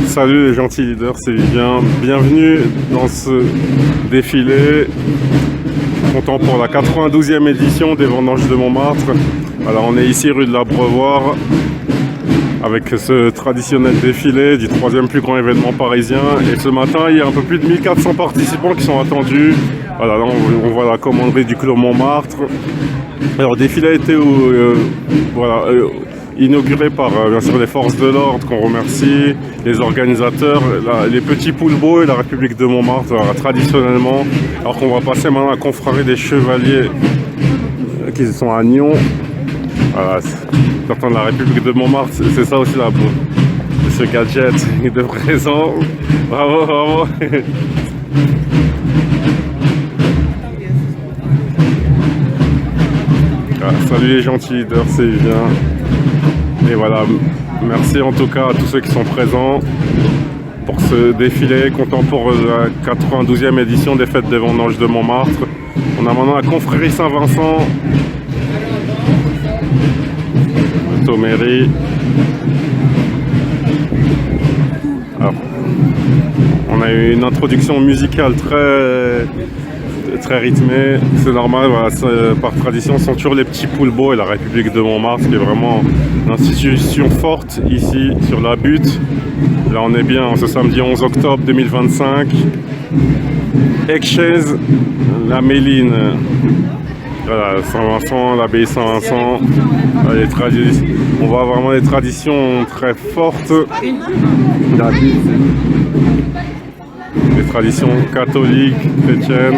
Salut les gentils leaders, c'est Vivien. Bienvenue dans ce défilé comptant pour la 92e édition des Vendanges de Montmartre. Alors on est ici rue de l'Abreuvoir avec ce traditionnel défilé du 3e plus grand événement parisien. Et ce matin, il y a un peu plus de 1400 participants qui sont attendus. Voilà, là on voit la commanderie du Clos Montmartre. Alors le défilé a été inauguré par bien sûr les forces de l'ordre qu'on remercie, les organisateurs, les petits poulbeaux et la République de Montmartre traditionnellement. Alors qu'on va passer maintenant à la confrérie des chevaliers qui sont à Nyon. Voilà, certains de la République de Montmartre, c'est ça aussi là, ce gadget de présent. Bravo, bravo. Salut les gentils leaders, c'est Vivien. Et voilà, merci en tout cas à tous ceux qui sont présents pour ce défilé comptant pour la 92e édition des Fêtes des Vendanges de Montmartre. On a maintenant la confrérie Saint-Vincent, Thomery. Alors, on a eu une introduction musicale très rythmée, c'est normal, voilà, par tradition ce sont toujours les petits poulbeaux et la République de Montmartre qui est vraiment une institution forte ici sur la butte. Là on est bien ce samedi 11 octobre 2025. Aix-Chèze, la Méline, voilà, Saint-Vincent, l'abbaye Saint-Vincent, on voit vraiment des traditions très fortes. Des traditions catholiques, chrétiennes.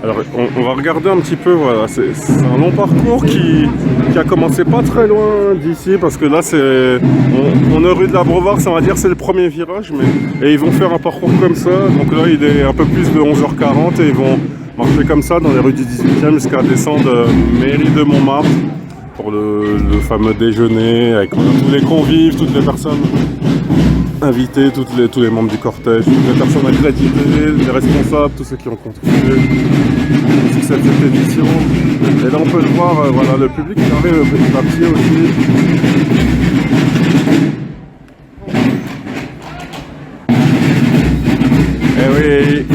Alors on va regarder un petit peu, voilà, c'est un long parcours qui a commencé pas très loin d'ici parce que là on est rue de l'Abreuvoir, ça va dire c'est le premier virage, et ils vont faire un parcours comme ça, donc là il est un peu plus de 11h40 et ils vont marcher comme ça dans les rues du 18e jusqu'à descendre mairie de Montmartre pour le fameux déjeuner avec tous les convives, toutes les personnes invitées, tous les membres du cortège, toutes les personnes accréditées, les responsables, tous ceux qui ont contribué au succès de cette édition. Et là on peut le voir, voilà, le public qui arrive petit à petit aussi. Eh oui.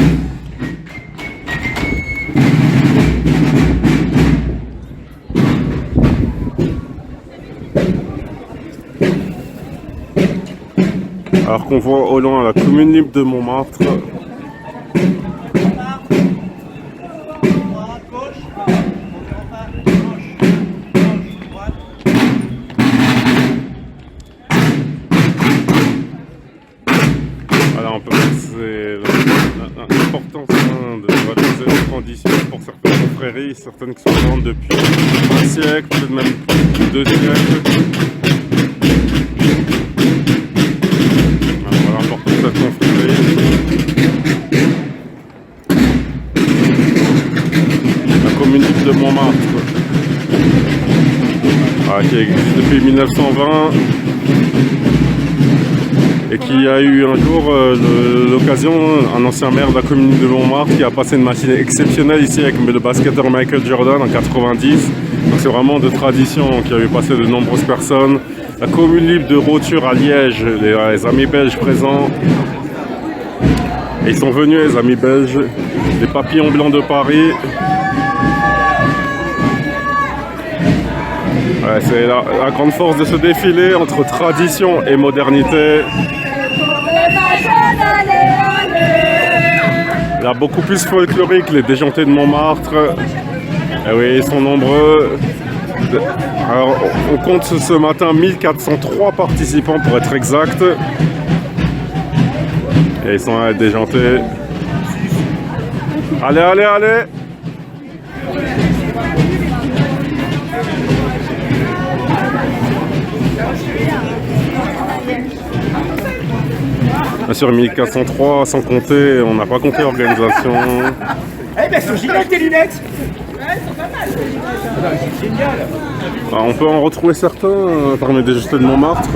Alors qu'on voit au loin la commune libre de Montmartre. Voilà, on peut c'est l'importance de valoriser les conditions pour certaines confréries, certaines qui sont grandes depuis un siècle, peut-être même 2 siècles. Cette confrérie. La commune de Montmartre, qui existe depuis 1920 et qui a eu un jour l'occasion, un ancien maire de la commune de Montmartre qui a passé une matinée exceptionnelle ici avec le basketteur Michael Jordan en 90. Donc c'est vraiment de tradition qui a eu passé de nombreuses personnes. La commune libre de Roture à Liège, les amis belges présents. Et ils sont venus, les amis belges, les papillons blancs de Paris. Ouais, c'est la grande force de ce défilé entre tradition et modernité. Là, beaucoup plus folklorique, les déjantés de Montmartre. Et oui, ils sont nombreux. Alors, on compte ce matin 1403 participants pour être exact. Et ils sont déjantés. Allez, allez, allez! Bien sûr, 1403, sans compter, on n'a pas compté l'organisation. Eh ben, c'est génial tes lunettes! Ouais, c'est pas mal! C'est génial! Alors, on peut en retrouver certains parmi les déjantés de Montmartre,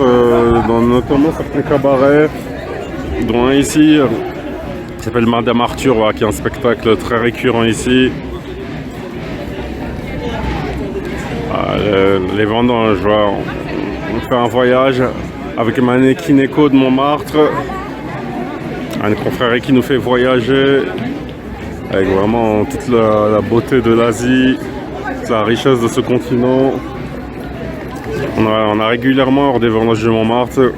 dans notamment certains cabarets, dont un ici s'appelle Madame Arthur, voilà, qui est un spectacle très récurrent ici. Les vendanges, voilà, on fait un voyage avec Mannequin Eco de Montmartre, une confrérie qui nous fait voyager avec vraiment toute la beauté de l'Asie, toute la richesse de ce continent. On a régulièrement hors des vendanges de Montmartre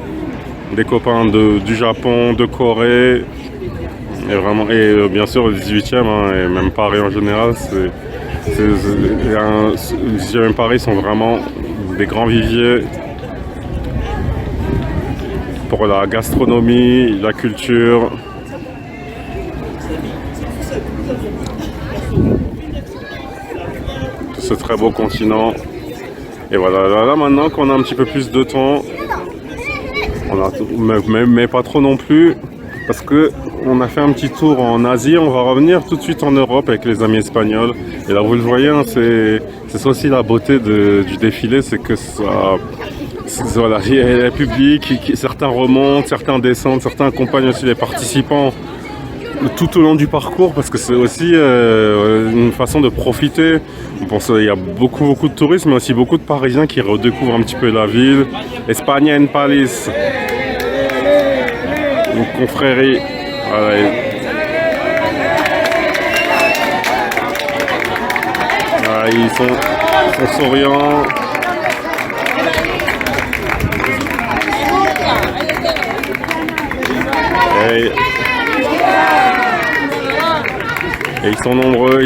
des copains du Japon, de Corée, et bien sûr le 18e, hein, et même Paris en général. Le 18e Paris sont vraiment des grands viviers pour la gastronomie, la culture. Ce très beau continent. Et voilà, là maintenant qu'on a un petit peu plus de temps, mais pas trop non plus, parce que on a fait un petit tour en Asie, on va revenir tout de suite en Europe avec les amis espagnols. Et là vous le voyez, hein, c'est ça aussi la beauté du défilé, c'est que voilà, il y a le public, certains remontent, certains descendent, certains accompagnent aussi les participants tout au long du parcours, parce que c'est aussi une façon de profiter. On pense qu'il y a beaucoup de touristes, mais aussi beaucoup de Parisiens qui redécouvrent un petit peu la ville. Espagne en Paris, une confrérie. Voilà. Voilà, ils sont souriants. Et ils sont nombreux.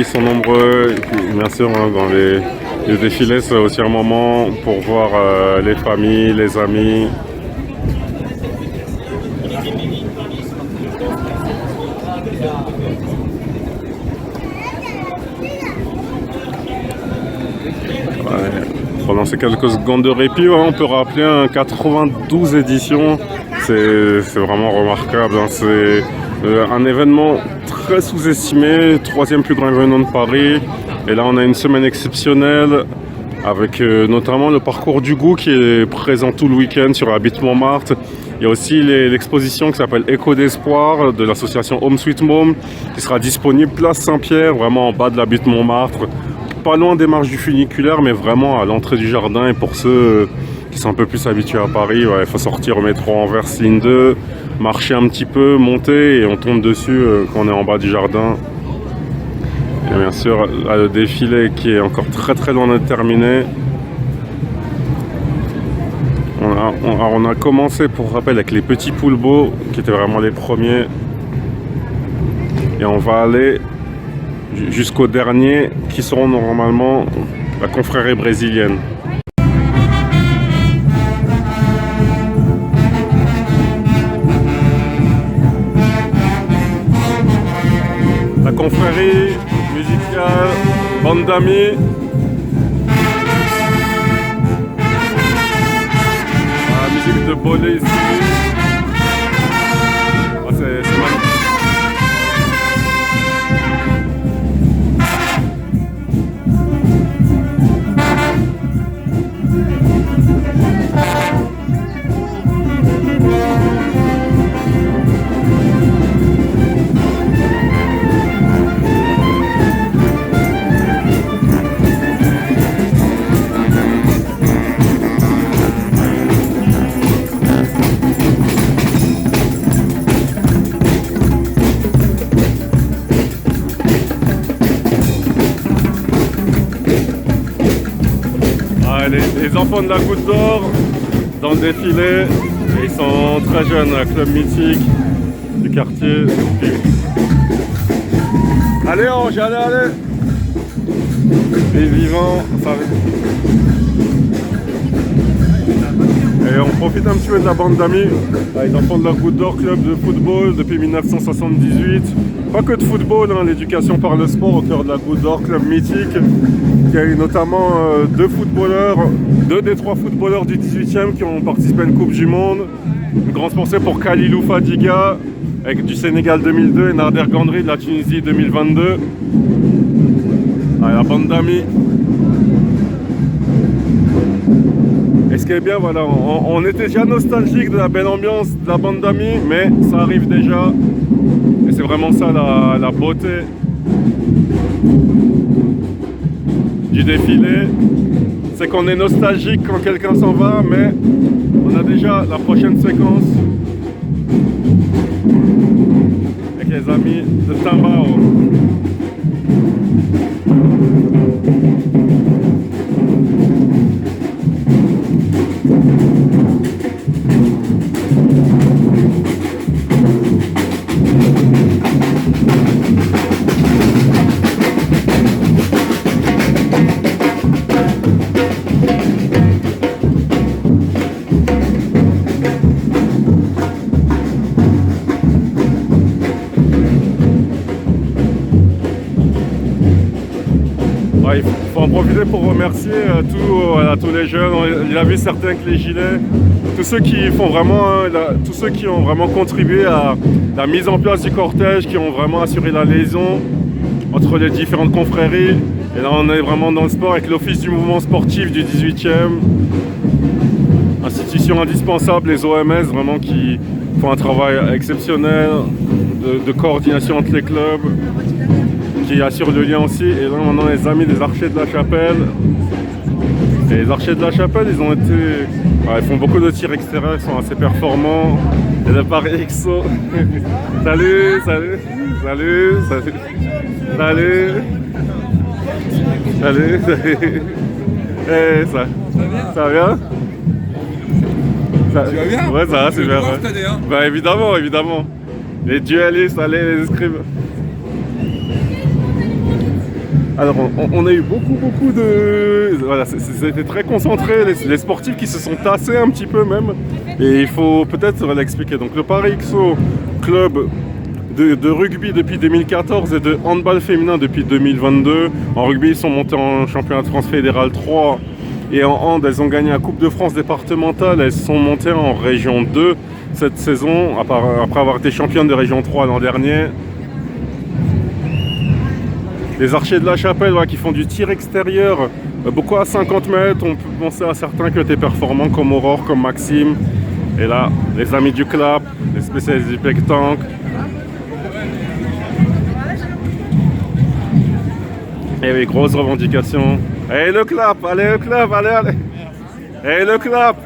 Et puis, bien sûr, hein, dans les défilés, c'est aussi un moment pour voir les familles, les amis. Pendant ces quelques secondes de répit, ouais, on peut rappeler un 92 éditions. C'est vraiment remarquable, hein. C'est un événement très sous-estimé, troisième plus grand événement de Paris. Et là, on a une semaine exceptionnelle avec notamment le parcours du goût qui est présent tout le week-end sur la Butte Montmartre. Il y a aussi l'exposition qui s'appelle Écho d'Espoir de l'association Home Sweet Mom qui sera disponible place Saint-Pierre, vraiment en bas de la Butte Montmartre. Pas loin des marches du funiculaire, mais vraiment à l'entrée du jardin. Et pour ceux qui sont un peu plus habitués à Paris, ouais, il faut sortir au métro Anvers ligne 2, marcher un petit peu, monter et on tombe dessus quand on est en bas du jardin. Et bien sûr, là, le défilé qui est encore très loin d'être terminé. On a commencé, pour rappel, avec les petits poulbeaux qui étaient vraiment les premiers. Et on va aller jusqu'aux derniers qui seront normalement la confrérie brésilienne. La confrérie musicale, bande d'amis. La musique de Bolé ici. Ah, c'est magnifique. Les enfants de la Goutte d'Or dans le défilé, et ils sont très jeunes, un club mythique du quartier. Allez Ange, allez. Les vivants, ça va. Et on profite un petit peu de la bande d'amis, les enfants de la Goutte d'Or, club de football depuis 1978. Pas que de football, hein, l'éducation par le sport au cœur de la Goutte d'Or, club mythique. Il y a eu notamment deux des trois footballeurs du 18e qui ont participé à une Coupe du Monde. Une grande pensée pour Khalilou Fadiga avec du Sénégal 2002 et Nader Gandri de la Tunisie 2022. Allez, la bande d'amis. Et ce qui est bien, voilà, on était déjà nostalgique de la belle ambiance de la bande d'amis, mais ça arrive déjà. Et c'est vraiment ça la beauté du défilé. C'est qu'on est nostalgique quand quelqu'un s'en va, mais on a déjà la prochaine séquence avec les amis de Tambao. Il faut en profiter pour remercier tous les jeunes. Il a vu certains avec les gilets, tous ceux qui font vraiment, tous ceux qui ont vraiment contribué à la mise en place du cortège, qui ont vraiment assuré la liaison entre les différentes confréries. Et là, on est vraiment dans le sport avec l'Office du mouvement sportif du 18e, institution indispensable, les OMS, vraiment qui font un travail exceptionnel de coordination entre les clubs, qui assure le lien aussi. Et là maintenant les amis des Archers de la Chapelle. Et les Archers de la Chapelle, ils font beaucoup de tirs extérieurs, ils sont assez performants. Et le Paris XO. Salut. Et ça va bien? Tu vas bien? Ouais, ça va, c'est bien. Cette année, hein. Bah évidemment. Les dualistes, allez, les escrimes. Alors on a eu beaucoup de... Voilà, c'était très concentré, les sportifs qui se sont tassés un petit peu même. Et il faut peut-être l'expliquer. Donc le Paris XO, club de rugby depuis 2014 et de handball féminin depuis 2022. En rugby, ils sont montés en championnat de France fédéral 3. Et en hand, elles ont gagné la Coupe de France départementale. Elles sont montées en région 2 cette saison, après avoir été championnes de région 3 l'an dernier. Les Archers de la Chapelle, qui font du tir extérieur, beaucoup à 50 mètres. On peut penser à certains qui étaient performants comme Aurore, comme Maxime. Et là, les amis du clap, les spécialistes du pectanque. Et oui, grosse revendication. Allez le clap, allez. Et le clap.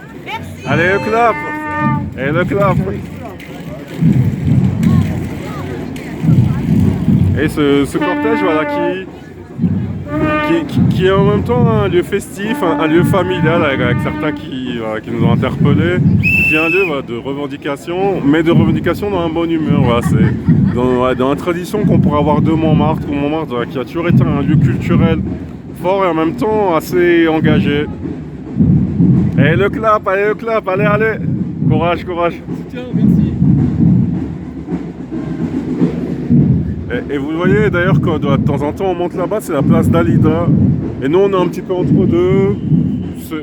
Allez le clap. Et le clap. Et ce cortège, qui est en même temps un lieu festif, un lieu familial avec certains qui nous ont interpellés, qui est un lieu de revendication, mais de revendication dans un bon humeur. Voilà, c'est dans la tradition qu'on pourrait avoir de Montmartre, qui a toujours été un lieu culturel fort et en même temps assez engagé. Et le clap, allez. Courage. Tiens, merci. Et vous le voyez d'ailleurs quand de temps en temps on monte là-bas, c'est la place d'Alida. Et nous on est un petit peu entre deux.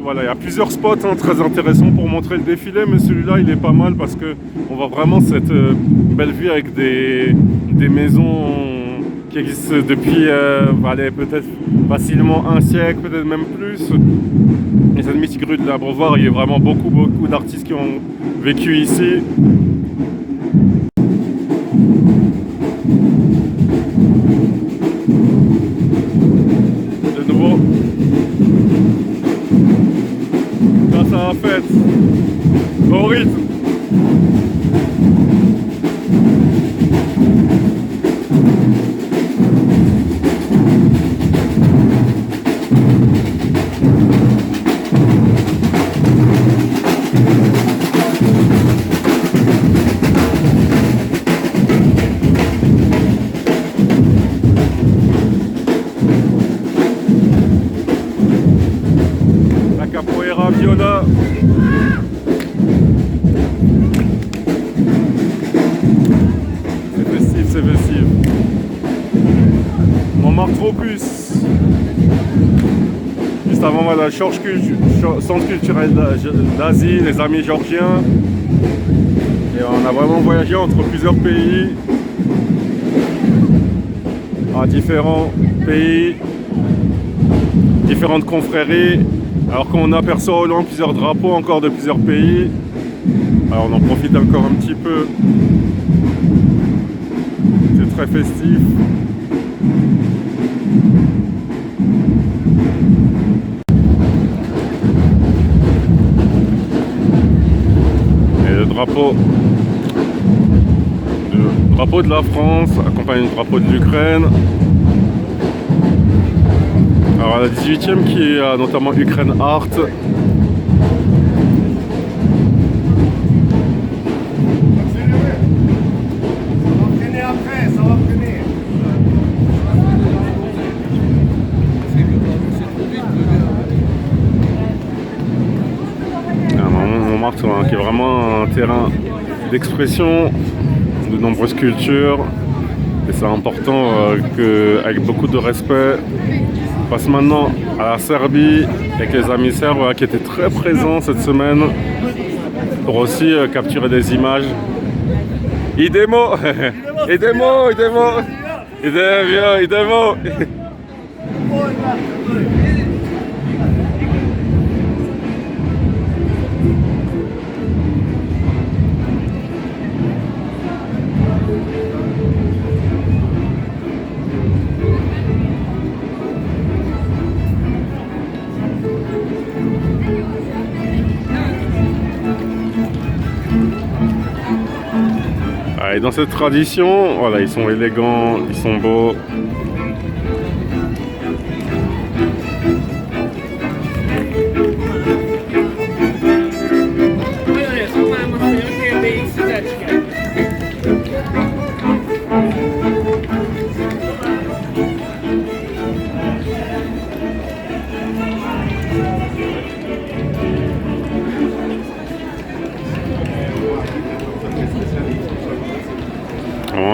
Voilà, il y a plusieurs spots très intéressants pour montrer le défilé, mais celui-là il est pas mal parce qu'on voit vraiment cette belle vue avec des maisons qui existent depuis peut-être facilement un siècle, peut-être même plus. Et cette mythique rue de l'Abreuvoir, il y a vraiment beaucoup d'artistes qui ont vécu ici. Ça va fête au rythme. La capoeira viola. C'est festif. Montmartre Opus. Juste avant, voilà, centre culturel d'Asie, les amis georgiens. Et on a vraiment voyagé entre plusieurs pays. Différents pays, différentes confréries. Alors qu'on aperçoit au loin plusieurs drapeaux encore de plusieurs pays. Alors on en profite encore un petit peu. très festif. Et le drapeau de la France accompagne le drapeau de l'Ukraine. Alors la 18e qui a notamment Ukraine Art. Montmartre qui est vraiment un terrain d'expression de nombreuses cultures et c'est important qu'avec beaucoup de respect on passe maintenant à la Serbie avec les amis serbes qui étaient très présents cette semaine pour aussi capturer des images. Idemo idemo Et dans cette tradition, voilà, ils sont élégants, ils sont beaux.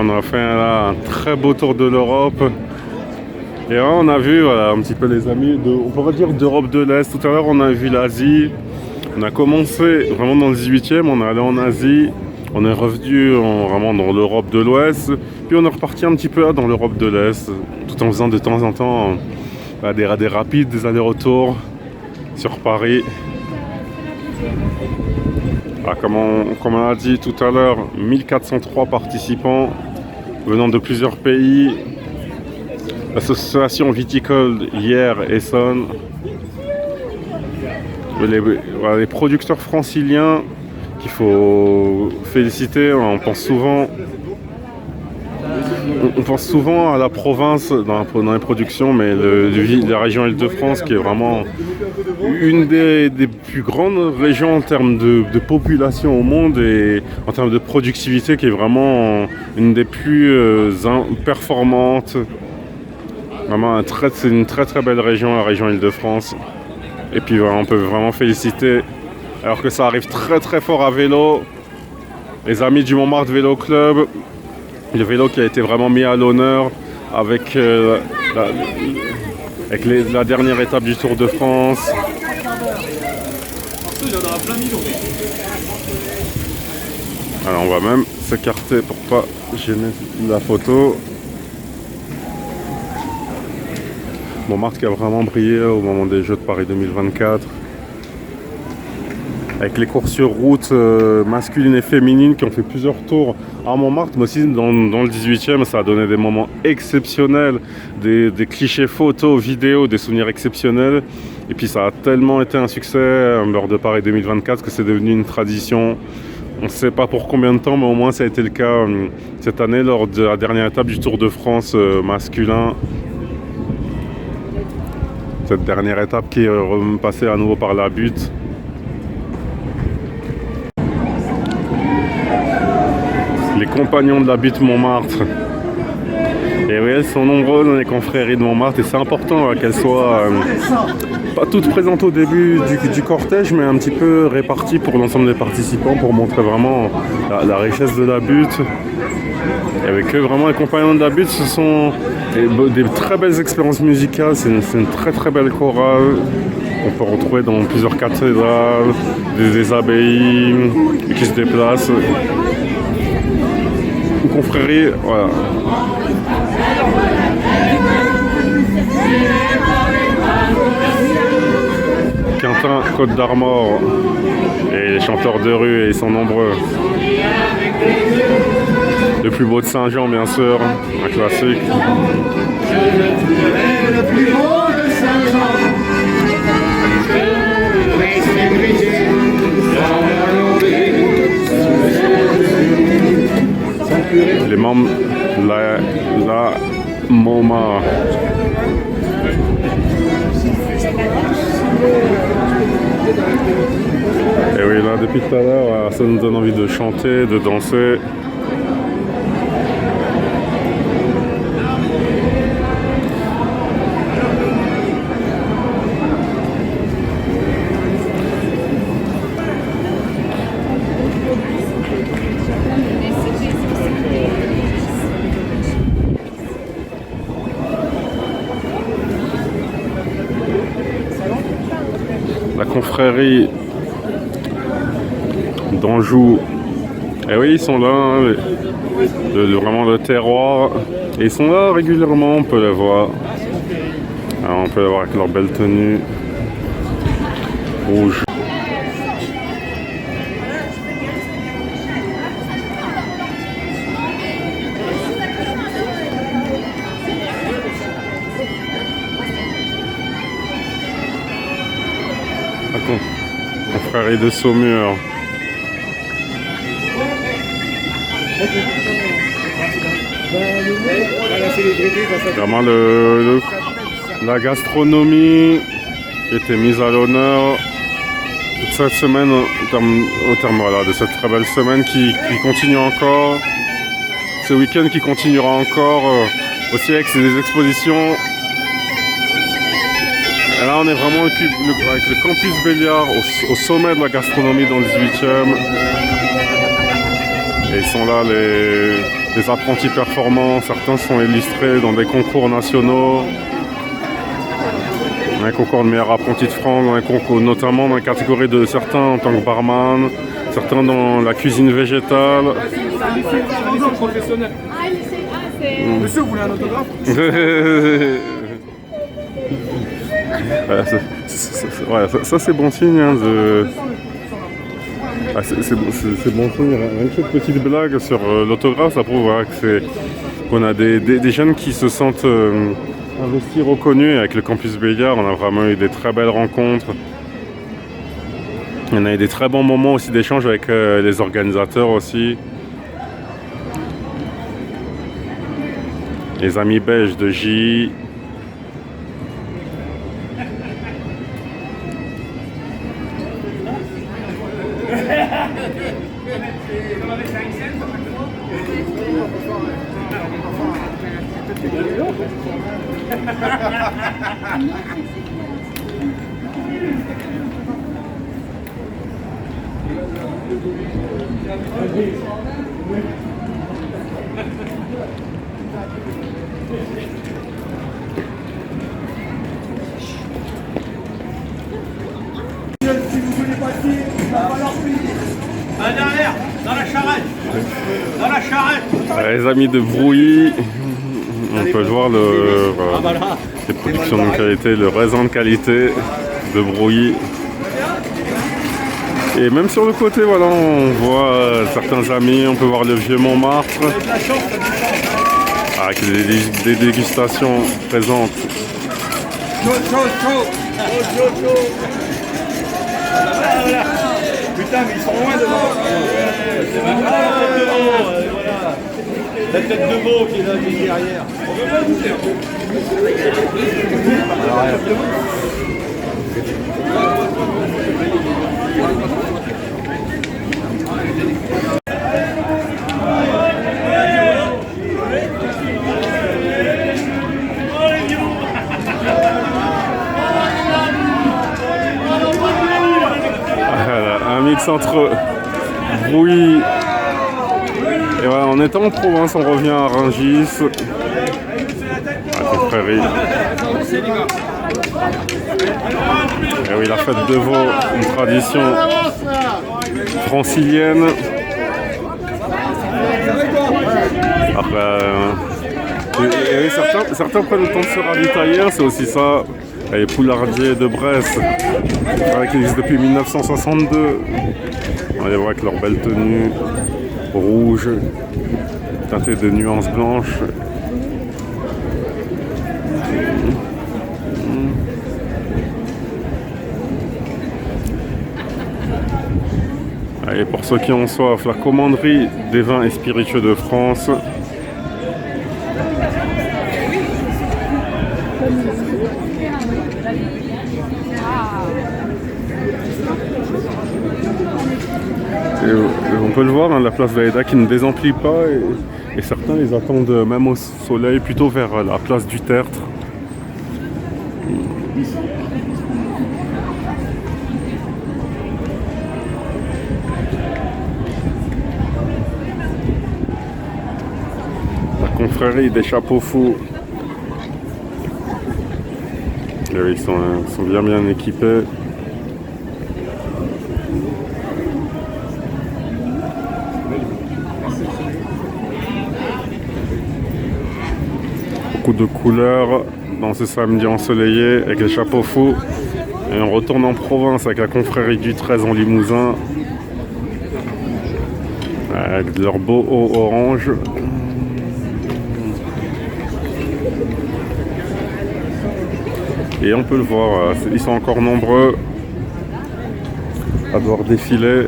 On a fait là un très beau tour de l'Europe et là, on a vu voilà, un petit peu les amis, on pourrait dire d'Europe de l'Est. Tout à l'heure on a vu l'Asie, on a commencé vraiment dans le 18e, on est allé en Asie, on est revenu vraiment dans l'Europe de l'Ouest, puis on est reparti un petit peu là, dans l'Europe de l'Est, tout en faisant de temps en temps des rapides, des allers-retours sur Paris. Ah, comme on a dit tout à l'heure, 1403 participants venant de plusieurs pays. L'association viticole Hyères Essonne. Les producteurs franciliens qu'il faut féliciter. On pense souvent à la province dans les productions, mais la région Île-de-France qui est vraiment une des plus grandes régions en termes de population au monde et en termes de productivité qui est vraiment une des plus performantes. Vraiment, c'est une très très belle région, la région Île-de-France. Et puis on peut vraiment féliciter, alors que ça arrive très très fort à vélo, les amis du Montmartre Vélo Club. Le vélo qui a été vraiment mis à l'honneur avec la dernière étape du Tour de France. Alors on va même s'écarter pour pas gêner la photo. Montmartre qui a vraiment brillé au moment des Jeux de Paris 2024. Avec les courses sur route masculines et féminines qui ont fait plusieurs tours à Montmartre, mais aussi dans le 18e, ça a donné des moments exceptionnels, des clichés photos, vidéos, des souvenirs exceptionnels. Et puis ça a tellement été un succès lors de Paris 2024 que c'est devenu une tradition. On ne sait pas pour combien de temps, mais au moins ça a été le cas cette année lors de la dernière étape du Tour de France masculin. Cette dernière étape qui est repassée à nouveau par la butte. Les compagnons de la butte Montmartre. Et oui, elles sont nombreuses dans les confréries de Montmartre et c'est important qu'elles soient pas toutes présentes au début du cortège, mais un petit peu réparties pour l'ensemble des participants pour montrer vraiment la richesse de la butte. Et avec eux, vraiment, les compagnons de la butte, ce sont des très belles expériences musicales. C'est une très très belle chorale qu'on peut retrouver dans plusieurs cathédrales, des abbayes qui se déplacent. Une confrérie, voilà. Quintin, Côte d'Armor et les chanteurs de rue, et ils sont nombreux. Le plus beau de Saint-Jean, bien sûr, un classique. Le plus beau de Saint-Jean, reste brisé dans la Les membres la MoMA. Et oui, là, depuis tout à l'heure, ça nous donne envie de chanter, de danser. La confrérie d'Anjou. Et oui, ils sont là, hein, vraiment le terroir. Et ils sont là régulièrement, on peut les voir. Alors, on peut les voir avec leur belle tenue rouge. Confrérie de Saumur. Vraiment la gastronomie qui était mise à l'honneur toute cette semaine au terme voilà, de cette très belle semaine qui continue encore. Ce week-end qui continuera encore aussi avec des expositions. Et là, on est vraiment avec le campus Béliard au sommet de la gastronomie dans le 18e. Et ils sont là, les apprentis performants. Certains sont illustrés dans des concours nationaux. Un concours de meilleur apprenti de France, un concours, notamment dans la catégorie de certains en tant que barman, certains dans la cuisine végétale. Monsieur, vous voulez un autographe? Ça c'est bon signe hein, c'est bon signe. Une petite blague sur l'autographe, ça prouve voilà, qu'on a des jeunes qui se sentent investis, reconnus. Et avec le campus Béliard, on a vraiment eu des très belles rencontres. On a eu des très bons moments aussi d'échange avec les organisateurs aussi. Les amis belges de J. Derrière, dans la charrette. Dans la charrette. Les amis de Brouilly, on peut voir les productions de qualité, le raisin de qualité de Brouilly. Et même sur le côté, voilà, on voit certains amis, on peut voir le vieux Montmartre avec des dégustations présentes. Putain, mais ils sont loin devant. La tête de veau qui est là, qui est derrière. Un mix entre Brouilly et voilà, on est en province, on revient à Rungis, à Confrérie. Et oui, la fête de veau, une tradition francilienne. Après, et oui, certains prennent le temps de se ravitailler, c'est aussi ça. Les poulardiers de Brest, qui existent depuis 1962. On les voit avec leur belle tenue rouge. teinté de nuances blanches. Et pour ceux qui ont soif, la commanderie des vins et spiritueux de France. Et on peut le voir, hein, la place d'Aïda qui ne désemplit pas et certains les attendent même au soleil, plutôt vers la place du Tertre. La confrérie des chapeaux fous. Et oui, ils sont bien équipés. Beaucoup de couleurs dans ce samedi ensoleillé avec les chapeaux fous. Et on retourne en province avec la confrérie du 13 en Limousin. Avec leur beau haut orange. Et on peut le voir, ils sont encore nombreux à devoir défiler.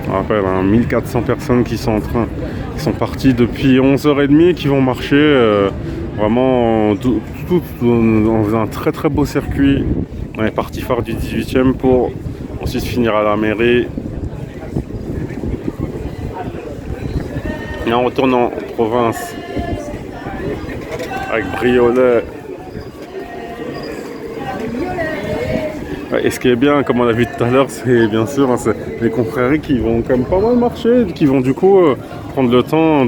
On rappelle, 1400 personnes qui sont parties depuis 11h30 et qui vont marcher vraiment on faisait un très beau circuit. On est parti phare du 18e pour ensuite finir à la mairie. Et on retourne en province avec Briolet. Et ce qui est bien, comme on l'a vu tout à l'heure, c'est bien sûr c'est les confréries qui vont quand même pas mal marcher, qui vont du coup prendre le temps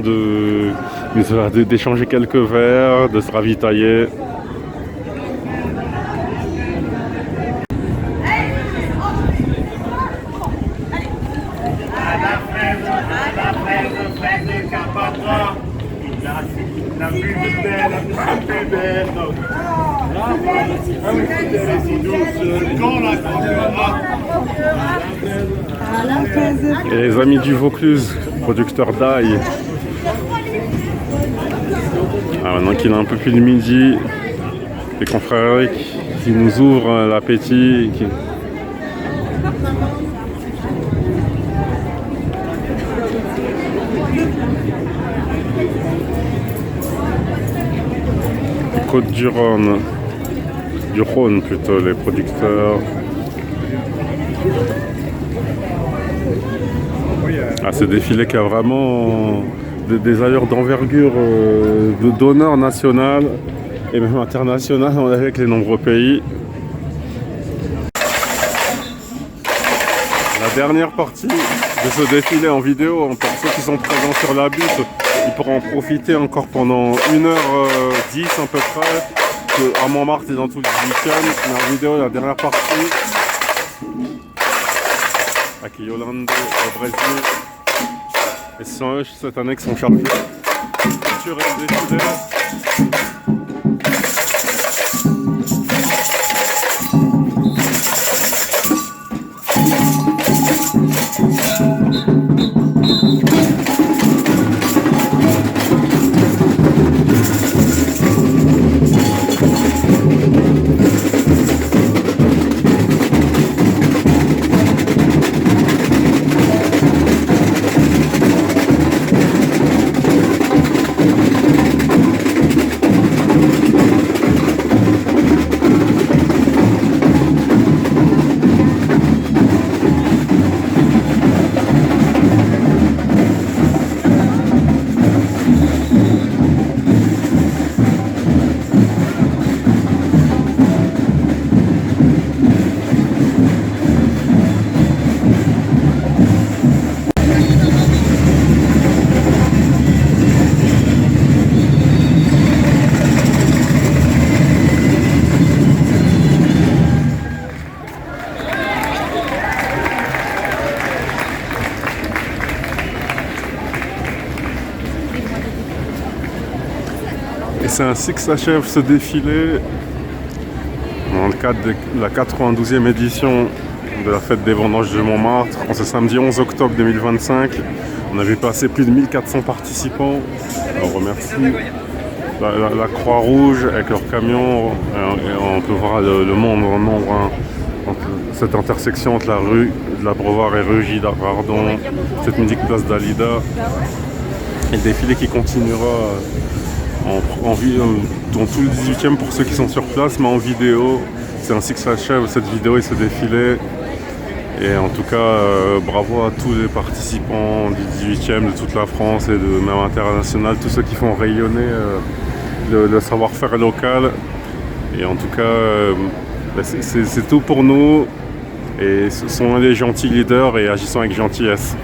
d'échanger quelques verres, de se ravitailler. La plus belle, la plus belle. Quand la Et les amis du Vaucluse, producteurs d'ail. Maintenant qu'il est un peu plus de midi, les confrères qui nous ouvrent l'appétit. Côte-du-Rhône, du Rhône plutôt, les producteurs. Ce défilé qui a vraiment des allures d'envergure, d'honneur national et même international avec les nombreux pays. La dernière partie de ce défilé en vidéo, pour ceux qui sont présents sur la butte, ils pourront en profiter encore pendant 1h10 à peu près. À Montmartre et dans tout le week-end. Mais en vidéo, la dernière partie. Avec Yolande au Brésil. Et ce sont eux cette année qui sont chargés. Culture et défilé. C'est ainsi que s'achève ce défilé dans le cadre de la 92e édition de la fête des vendanges de Montmartre. En ce samedi 11 octobre 2025, on a vu passer plus de 1400 participants. On remercie la Croix-Rouge avec leur camion. Et on peut voir le monde en nombre, hein, entre cette intersection entre la rue de l'Abreuvoir et rue Gilles Ardon, cette mythique place d'Alida. Et le défilé qui continuera dans tout le 18e pour ceux qui sont sur place, mais en vidéo. C'est ainsi que s'achève cette vidéo et ce défilé. Et en tout cas, bravo à tous les participants du 18e, de toute la France et de même international, tous ceux qui font rayonner le savoir-faire local. Et en tout cas, c'est tout pour nous. Et ce sont des gentils leaders et agissons avec gentillesse.